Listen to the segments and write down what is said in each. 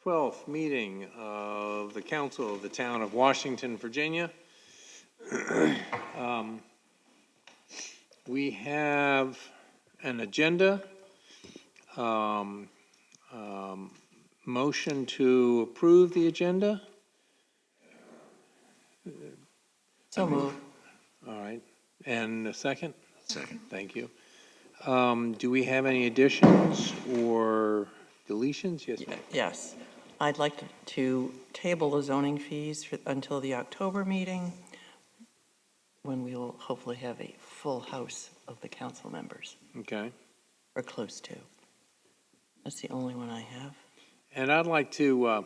12th meeting of the Council of the Town of Washington, Virginia. We have an agenda, motion to approve the agenda. So moved. All right, and a second? Second. Thank you. Do we have any additions or deletions? Yes, ma'am. Yes. I'd like to table the zoning fees until the October meeting, when we will hopefully have a full house of the council members, Okay. or close to. That's the only one I have. And I'd like to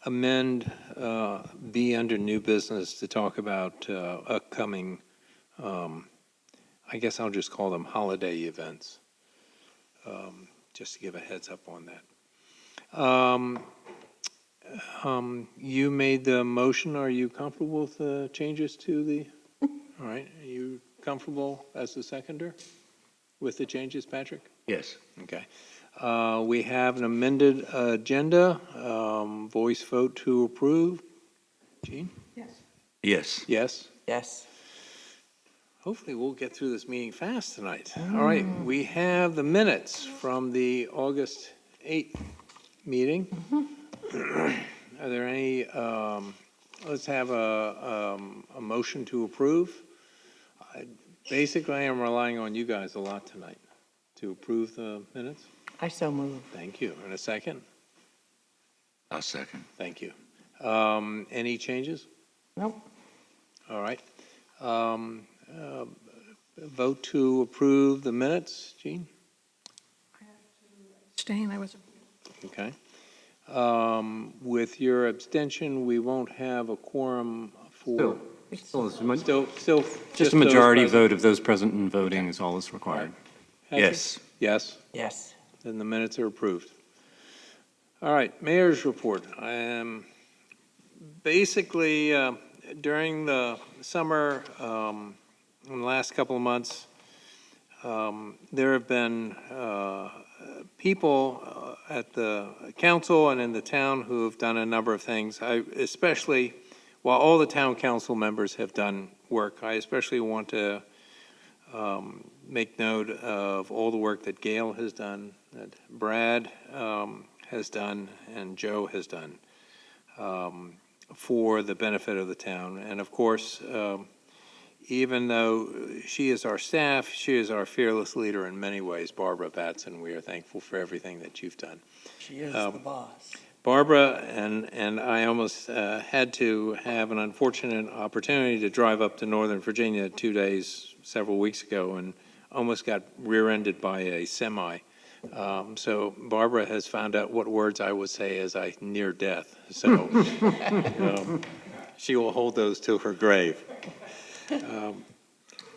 amend B under new business to talk about upcoming, I guess I'll just call them holiday events, just to give a heads up on that. You made the motion. Are you comfortable with the changes to the, all right, are you comfortable as the seconder with the changes, Patrick? Yes. Okay. We have an amended agenda, voice vote to approve. Gene? Yes. Yes? Yes. Hopefully we'll get through this meeting fast tonight. All right, we have the minutes from the August 8th meeting. Are there any, let's have a motion to approve. Basically, I am relying on you guys a lot tonight to approve the minutes. I so move. Thank you. And a second? I'll second. Thank you. Any changes? Nope. All right. Vote to approve the minutes, Jean? Abstain, I was. Okay. With your abstention, we won't have a quorum for. Still, Still, just a majority vote of those present and voting is all that's required. Yes. Yes. Yes. Then the minutes are approved. All right, mayor's report. Basically, during the summer, in the last couple of months, there have been people at the council and in the town who have done a number of things. Especially, while all the town council members have done work, I especially want to make note of all the work that Gail has done, that Brad has done, and Joe has done for the benefit of the town. And of course, even though she is our staff, she is our fearless leader in many ways, Barbara Batson. We are thankful for everything that you've done. She is the boss. Barbara and I almost had to have an unfortunate opportunity to drive up to Northern Virginia 2 days, several weeks ago, and almost got rear-ended by a semi. So Barbara has found out what words I would say as I near death. So she will hold those to her grave.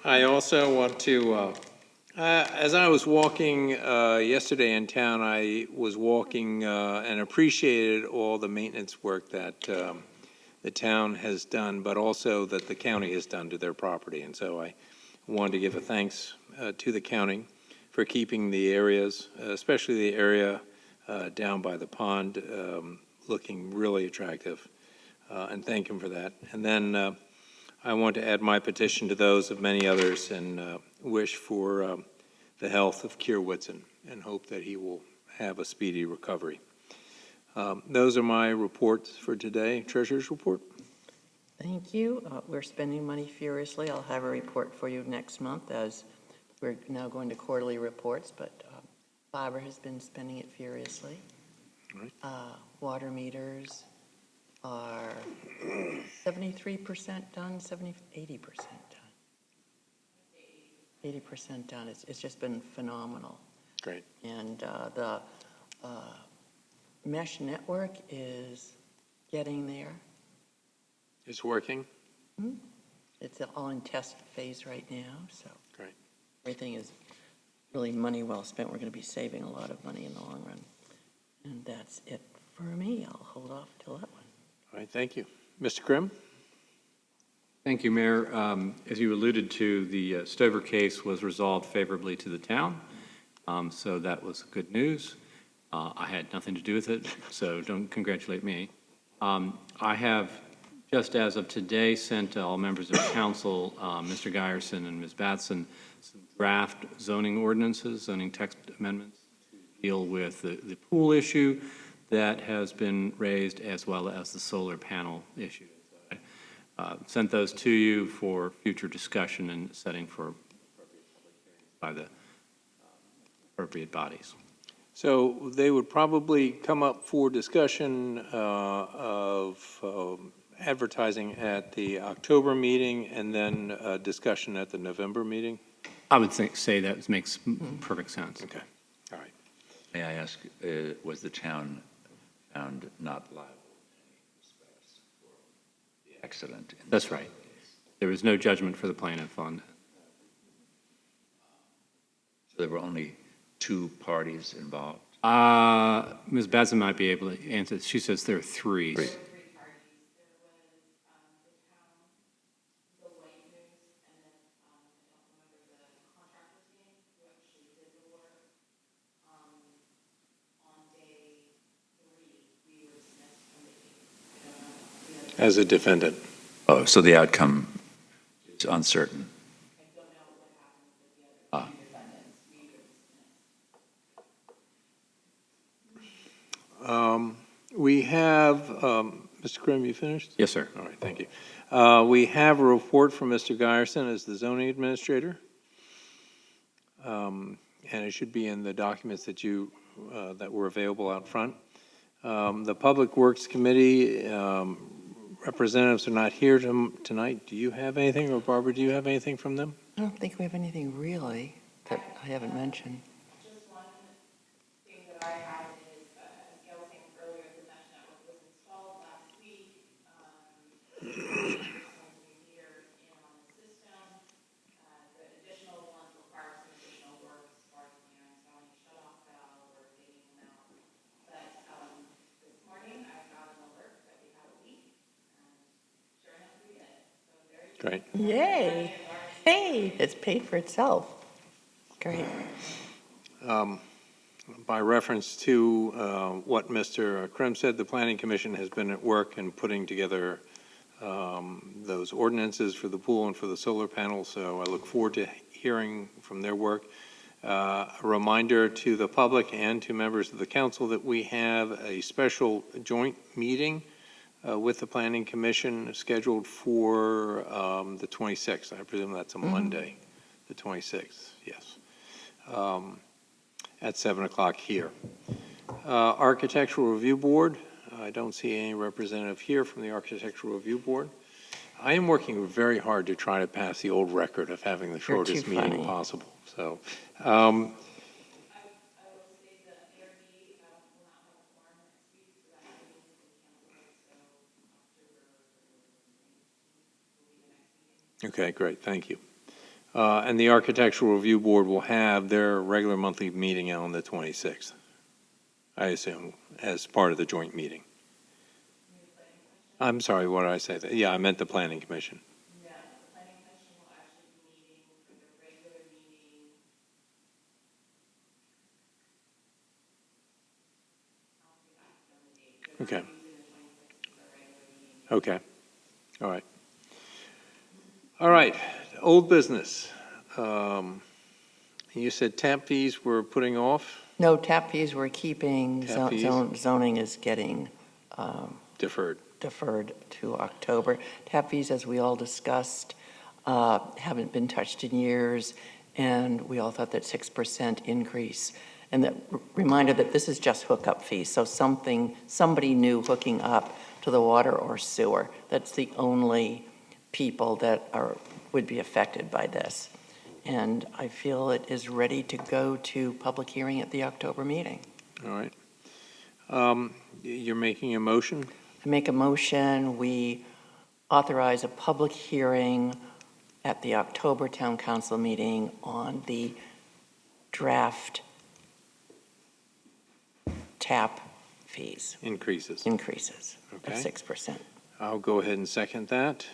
I also want to, as I was walking yesterday in town, I was walking and appreciated all the maintenance work that the town has done, but also that the county has done to their property. And so I wanted to give a thanks to the county for keeping the areas, especially the area down by the pond, looking really attractive, and thank them for that. And then I want to add my petition to those of many others and wish for the health of Keir Whitson and hope that he will have a speedy recovery. Those are my reports for today. Treasurer's report. Thank you. We're spending money furiously. I'll have a report for you next month, as we're now going to quarterly reports, but Barbara has been spending it furiously. Right. Water meters are 73% done, 80% done. 80% done. It's just been phenomenal. Great. And the mesh network is getting there. It's working. Mm-hmm. It's all in test phase right now, so Great. everything is really money well spent. We're going to be saving a lot of money in the long run. And that's it for me. I'll hold off till that one. All right, thank you. Mr. Grimm? Thank you, Mayor. As you alluded to, the Stover case was resolved favorably to the town, so that was good news. I had nothing to do with it, so don't congratulate me. I have, just as of today, sent to all members of council, Mr. Geyerson and Ms. Batson, some draft zoning ordinances, zoning text amendments to deal with the pool issue that has been raised, as well as the solar panel issue. So I sent those to you for future discussion and setting for by the appropriate bodies. So they would probably come up for discussion of advertising at the October meeting and then discussion at the November meeting? I would say that makes perfect sense. Okay, all right. May I ask, was the town found not liable in any respects for the accident? That's right. There was no judgment for the plaintiff on that. So there were only 2 parties involved? Ms. Batson might be able to answer. She says there are 3. Three. As a defendant. Oh, so the outcome is uncertain. We have, Mr. Krim, you finished? Yes, sir. All right, thank you. We have a report from Mr. Geyerson as the zoning administrator. And it should be in the documents that that were available out front. The Public Works Committee representatives are not here tonight. Do you have anything, or Barbara, do you have anything from them? I don't think we have anything really that I haven't mentioned. Just one thing that I have is, as Gail was saying earlier, the mesh network was installed last week. It's going to be here in on the system. The additional ones require some additional work as far as, installing a shut-off valve or digging them out. But this morning, I got an alert that we have a leak, and sure enough, we did. So very Great. Yay! Hey, it's paid for itself. Great. By reference to what Mr. Krim said, the Planning Commission has been at work in putting together those ordinances for the pool and for the solar panels, so I look forward to hearing from their work. A reminder to the public and to members of the council that we have a special joint meeting with the Planning Commission scheduled for the 26th. I presume that's a Monday, the 26th, yes. At 7 o'clock here. Architectural Review Board, I don't see any representative here from the Architectural Review Board. I am working very hard to try to pass the old record of having the shortest too meeting funny. possible. So, I will say the ARB will not have a forum next week, so that meeting will be canceled, so October will be the next meeting. okay, great, thank you. And the Architectural Review Board will have their regular monthly meeting on the 26th, I assume, as part of the joint meeting. I'm sorry, what did I say? Yeah, I meant the Planning Commission. No, the planning commission will actually be meeting for their regular meeting. I'll be back on the date. They're Okay. not using the 26th as their regular meeting. Okay, all right. All right, old business. You said tap fees were putting off, No, tap fees we're keeping. Tap fees? Zoning is getting deferred. deferred to October. Tap fees, as we all discussed, haven't been touched in years, and we all thought that 6% increase. And that reminder that this is just hookup fees, so somebody new hooking up to the water or sewer. That's the only people that would be affected by this. And I feel it is ready to go to public hearing at the October meeting. All right. You're making a motion? I make a motion, we authorize a public hearing at the October Town Council meeting on the draft tap fees Increases. increases of Okay. 6%. I'll go ahead and second that.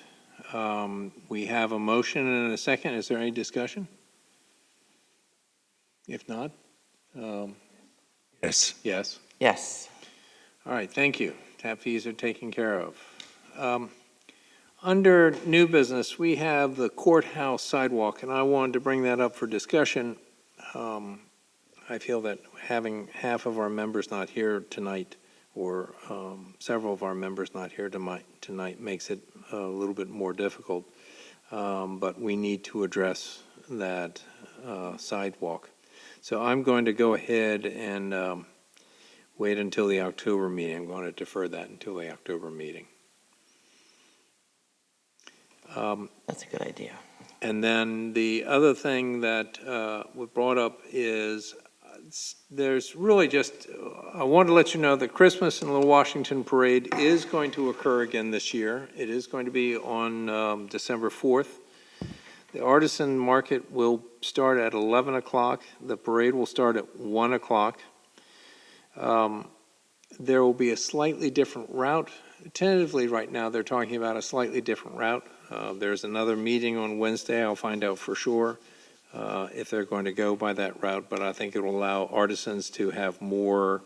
We have a motion and a second. Is there any discussion? If not, Yes. Yes? Yes. All right, thank you. Tap fees are taken care of. Under new business, we have the courthouse sidewalk, and I wanted to bring that up for discussion. I feel that having half of our members not here tonight, or several of our members not here tonight makes it a little bit more difficult. But we need to address that sidewalk. So I'm going to go ahead and wait until the October meeting. I'm going to defer that until the October meeting. That's a good idea. And then the other thing that was brought up is there's really just, I wanted to let you know that Christmas in Little Washington Parade is going to occur again this year. It is going to be on December 4th. The artisan market will start at 11 o'clock. The parade will start at 1 o'clock. There will be a slightly different route. Tentatively, right now, they're talking about a slightly different route. There's another meeting on Wednesday. I'll find out for sure if they're going to go by that route, but I think it will allow artisans to have more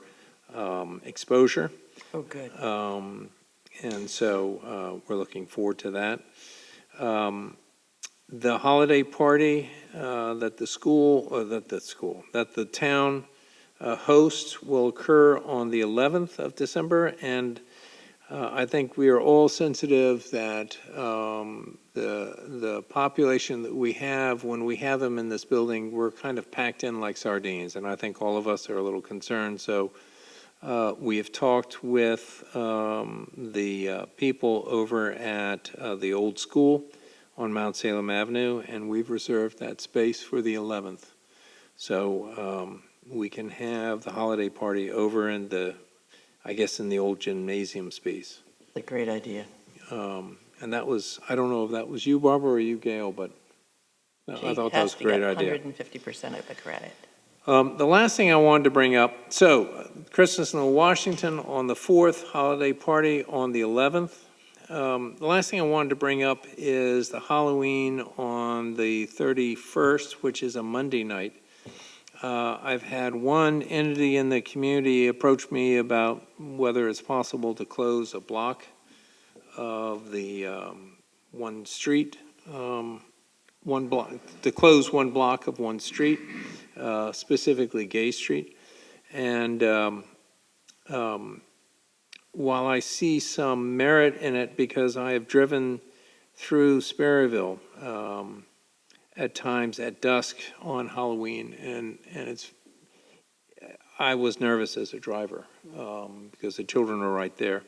exposure. Oh, good. And so we're looking forward to that. The holiday party that the town hosts will occur on the 11th of December, and I think we are all sensitive that the population that we have, when we have them in this building, we're kind of packed in like sardines, and I think all of us are a little concerned. So we have talked with the people over at the old school on Mount Salem Avenue, and we've reserved that space for the 11th. So we can have the holiday party over in the, I guess, in the old gymnasium space. That's a great idea. And that was, I don't know if that was you, Barbara, or you, Gail, but I thought that was a great idea. 150% of the credit. The last thing I wanted to bring up, so Christmas in Washington on the 4th, holiday party on the 11th. The last thing I wanted to bring up is the Halloween on the 31st, which is a Monday night. I've had one entity in the community approach me about whether it's possible to close a block of the one street, to close one block of one street, specifically Gay Street. And while I see some merit in it, because I have driven through Sperryville at times at dusk on Halloween, and I was nervous as a driver because the children are right there.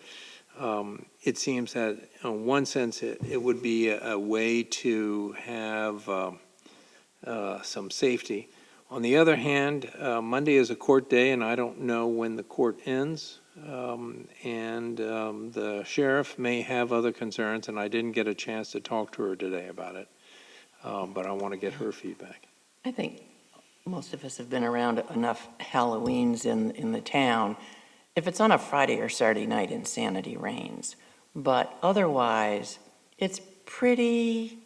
It seems that in one sense it would be a way to have some safety. On the other hand, Monday is a court day, and I don't know when the court ends. And the sheriff may have other concerns, and I didn't get a chance to talk to her today about it. But I want to get her feedback. I think most of us have been around enough Halloweens in the town. If it's on a Friday or Saturday night, insanity reigns. But otherwise, it's pretty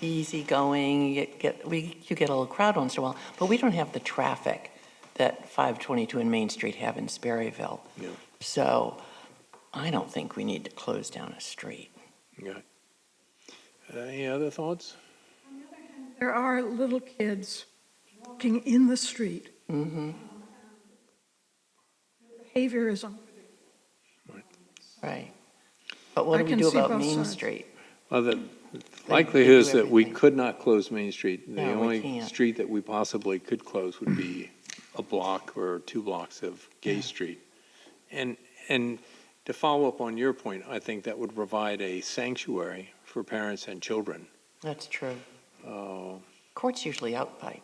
easygoing. You get a little crowd once in a while, but we don't have the traffic that 522 and Main Street have in Sperryville. Yeah. So I don't think we need to close down a street. Yeah. Any other thoughts? There are little kids walking in the street. Mm-hmm. Behavior is unpredictable. Right. But what I do we can do see about both Main sides. Street? Well, the do likelihood is that we everything. could not close Main Street. The No, we only can't. street that we possibly could close would be a block or 2 blocks of Gay Street. And to follow up on your point, I think that would provide a sanctuary for parents and children. That's true. Uh, Court's usually out by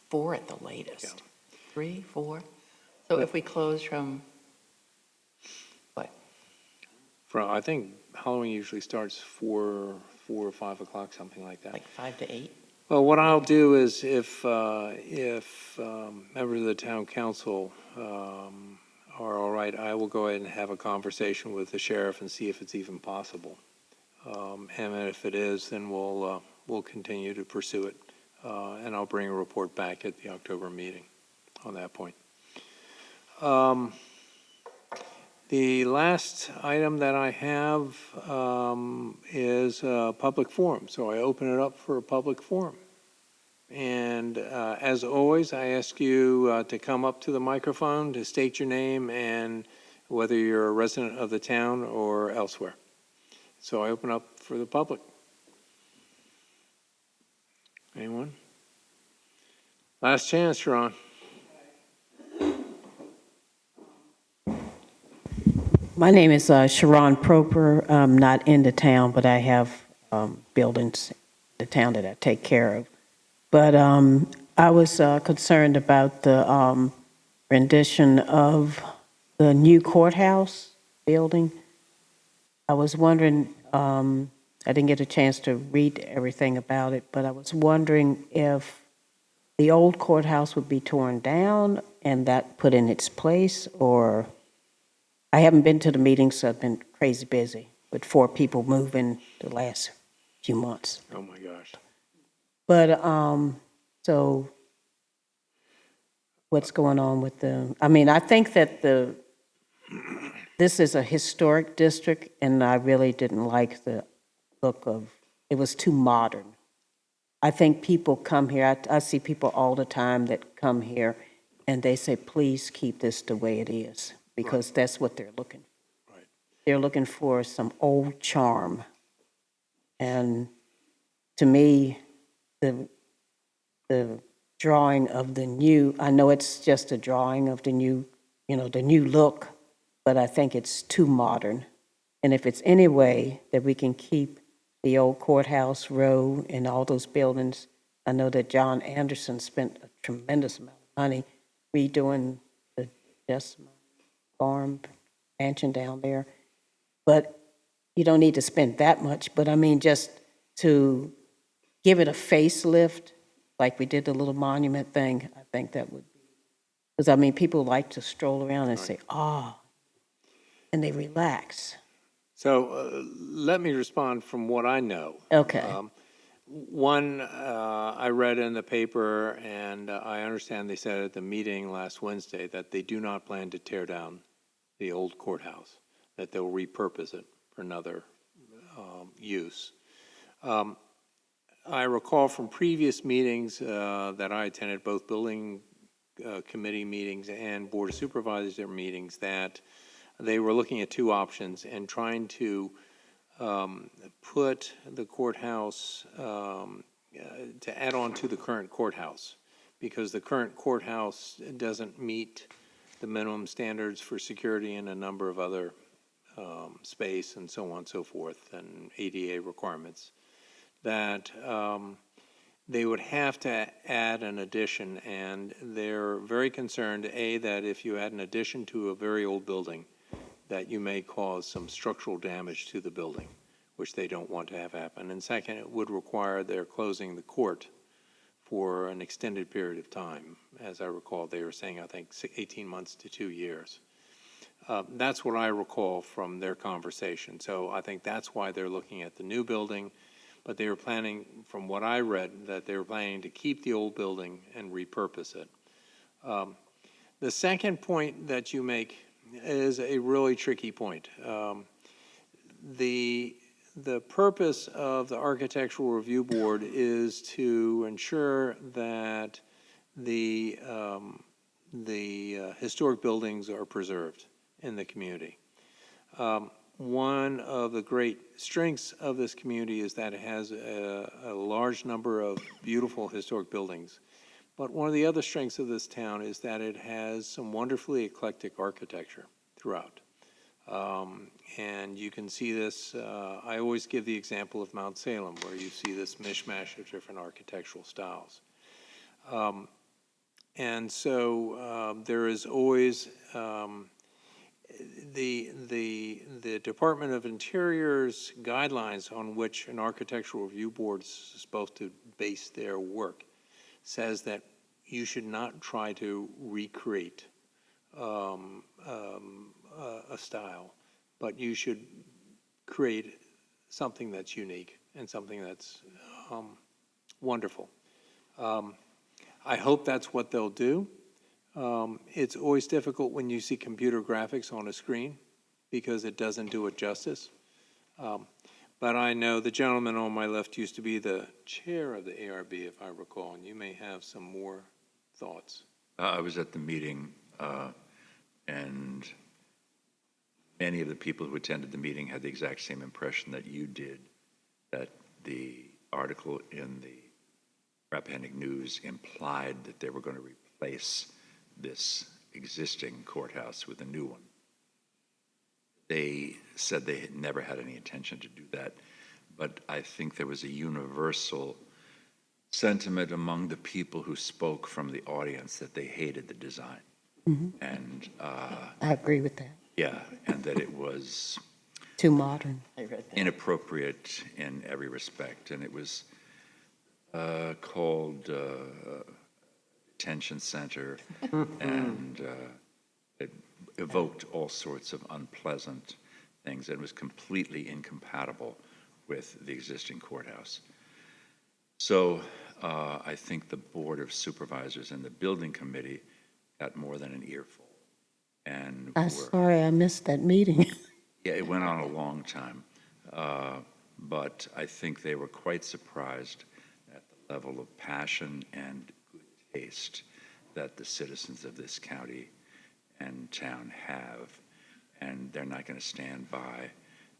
4 at the latest. Yeah. 3, 4. So if we close from, I think Halloween usually starts 4 or 5 o'clock, something like that. like 5 to 8? Well, what I'll do is if members of the town council are all right, I will go ahead and have a conversation with the sheriff and see if it's even possible. And if it is, then we'll continue to pursue it. And I'll bring a report back at the October meeting. on that point. The last item that I have is a public forum, so I open it up for a public forum. And as always, I ask you to come up to the microphone to state your name and whether you're a resident of the town or elsewhere. So I open up for the public. Anyone? Last chance, Sharon. My name is Sharon Proper. I'm not in the town, but I have buildings in the town that I take care of. But I was concerned about the rendition of the new courthouse building. I was wondering, I didn't get a chance to read everything about it, but I was wondering if the old courthouse would be torn down and that put in its place, or I haven't been to the meetings, so I've been crazy busy with 4 people moving the last few months. Oh, my gosh. But, so what's going on with the, I mean, I think that this is a historic district, and I really didn't like the look of, it was too modern. I think people come here, I see people all the time that come here, and they say, please keep this the way it is, because that's what they're looking for. Right. They're looking for some old charm. And to me, the drawing of the new, I know it's just a drawing of the new, the new look, but I think it's too modern. And if it's any way that we can keep the old courthouse row and all those buildings, I know that John Anderson spent a tremendous amount of money redoing the Jessamine Farm mansion down there. But you don't need to spend that much, but I mean, just to give it a facelift, like we did the little monument thing, I think that would be, because I mean, people like to stroll around and say, and they relax. So let me respond from what I know. Okay. One, I read in the paper, and I understand they said at the meeting last Wednesday that they do not plan to tear down the old courthouse, that they'll repurpose it for another use. I recall from previous meetings that I attended, both building committee meetings and board of supervisors meetings, that they were looking at 2 options and trying to put the courthouse to add on to the current courthouse, because the current courthouse doesn't meet the minimum standards for security and a number of other space and so on and so forth, and ADA requirements, that they would have to add an addition, and they're very concerned, that if you add an addition to a very old building, that you may cause some structural damage to the building, which they don't want to have happen. And second, it would require their closing the court for an extended period of time. As I recall, they were saying, I think, 18 months to 2 years. That's what I recall from their conversation. So I think that's why they're looking at the new building, but they were planning, from what I read, that they were planning to keep the old building and repurpose it. The second point that you make is a really tricky point. The purpose of the Architectural Review Board is to ensure that the historic buildings are preserved in the community. One of the great strengths of this community is that it has a large number of beautiful historic buildings. But one of the other strengths of this town is that it has some wonderfully eclectic architecture throughout. And you can see this, I always give the example of Mount Salem, where you see this mishmash of different architectural styles. And so there is always the Department of Interior's guidelines on which an architectural review board is supposed to base their work says that you should not try to recreate a style, but you should create something that's unique and something that's wonderful. I hope that's what they'll do. It's always difficult when you see computer graphics on a screen because it doesn't do it justice. But I know the gentleman on my left used to be the chair of the ARB, if I recall, and you may have some more thoughts. I was at the meeting, and many of the people who attended the meeting had the exact same impression that you did, that the article in the Rappahannock News implied that they were going to replace this existing courthouse with a new one. They said they had never had any intention to do that, but I think there was a universal sentiment among the people who spoke from the audience that they hated the design. And I agree with that. yeah, and that it was Too modern. I read that. inappropriate in every respect, and it was called detention center, and it evoked all sorts of unpleasant things, and was completely incompatible with the existing courthouse. So I think the Board of Supervisors and the Building Committee got more than an earful. And I'm sorry I missed that meeting. yeah, it went on a long time. But I think they were quite surprised at the level of passion and good taste that the citizens of this county and town have. And they're not going to stand by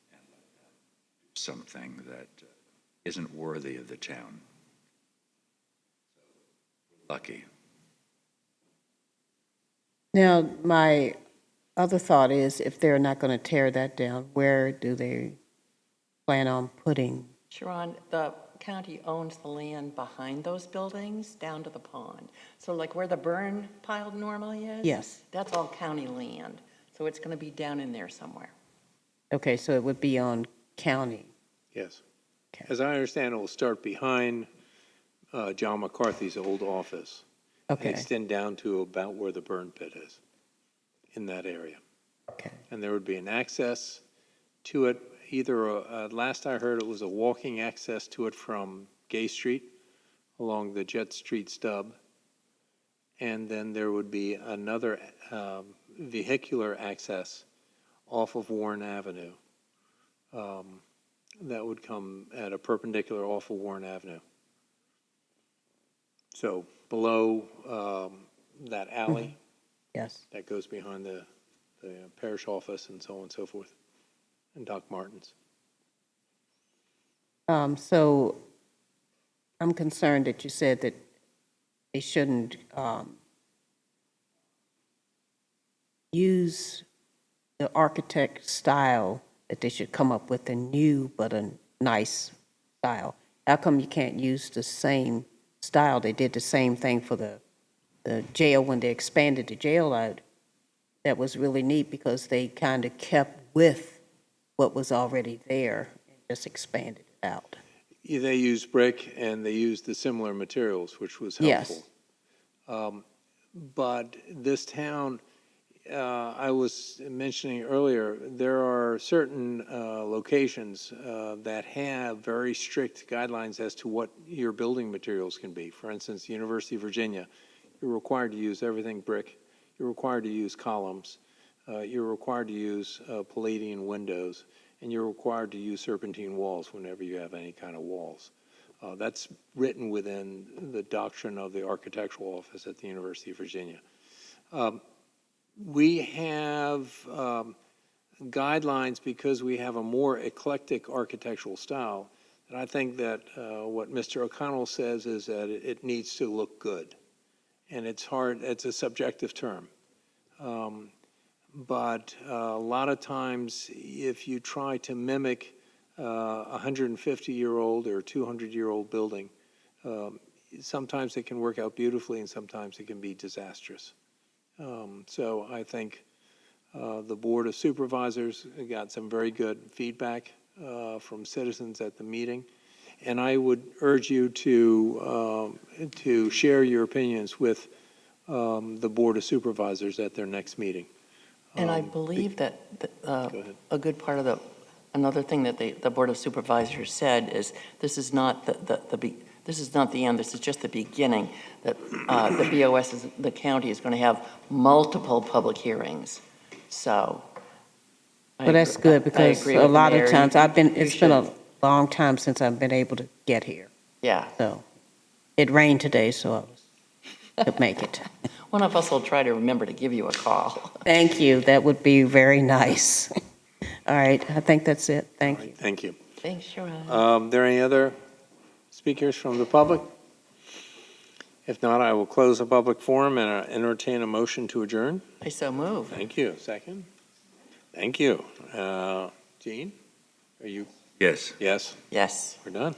and do something that isn't worthy of the town. Lucky. Now, my other thought is, if they're not going to tear that down, where do they plan on putting? Sharon, the county owns the land behind those buildings down to the pond. So like where the burn pile normally is? Yes. That's all county land. So it's going to be down in there somewhere. Okay, so it would be on county. Yes. Okay. As I understand, it will start behind John McCarthy's old office. And Okay, extend down to about where the burn pit is, in that area. okay, And there would be an access to it, either, last I heard, it was a walking access to it from Gay Street along the Jet Street stub. And then there would be another vehicular access off of Warren Avenue that would come at a perpendicular off of Warren Avenue. So below that alley yes. that goes behind the parish office and so on and so forth, and Doc Martens. So I'm concerned that you said that they shouldn't use the architect style, that they should come up with a new but a nice style. How come you can't use the same style? They did the same thing for the jail when they expanded the jail out. That was really neat because they kind of kept with what was already there and just expanded it out. Yeah, they used brick and they used the similar materials, which was helpful. Yes. But this town, I was mentioning earlier, there are certain locations that have very strict guidelines as to what your building materials can be. For instance, University of Virginia, you're required to use everything brick. You're required to use columns. You're required to use Palladian windows. And you're required to use serpentine walls whenever you have any kind of walls. That's written within the doctrine of the architectural office at the University of Virginia. We have guidelines because we have a more eclectic architectural style. And I think that what Mr. O'Connell says is that it needs to look good. And it's hard, it's a subjective term. But a lot of times, if you try to mimic a 150-year-old or 200-year-old building, sometimes it can work out beautifully and sometimes it can be disastrous. So I think the Board of Supervisors got some very good feedback from citizens at the meeting. And I would urge you to share your opinions with the Board of Supervisors at their next meeting. And I believe that Go ahead. a good part of another thing that the Board of Supervisors said is this is not the this is not the end, this is just the beginning, that the BOS, the county is going to have multiple public hearings, so. Well, that's good, because agree a with the lot of mayor. times, it's been should- a long time since I've been able to get here. Yeah, So, it rained today, so I could make it. one of us will try to remember to give you a call. Thank you, that would be very nice. All right, I think that's it, thank you. Thank you. Thanks, Sharon. There any other speakers from the public? If not, I will close the public forum and entertain a motion to adjourn. I so move. Thank you. Second? Thank you. Gene, are you, Yes. yes, Yes. we're done.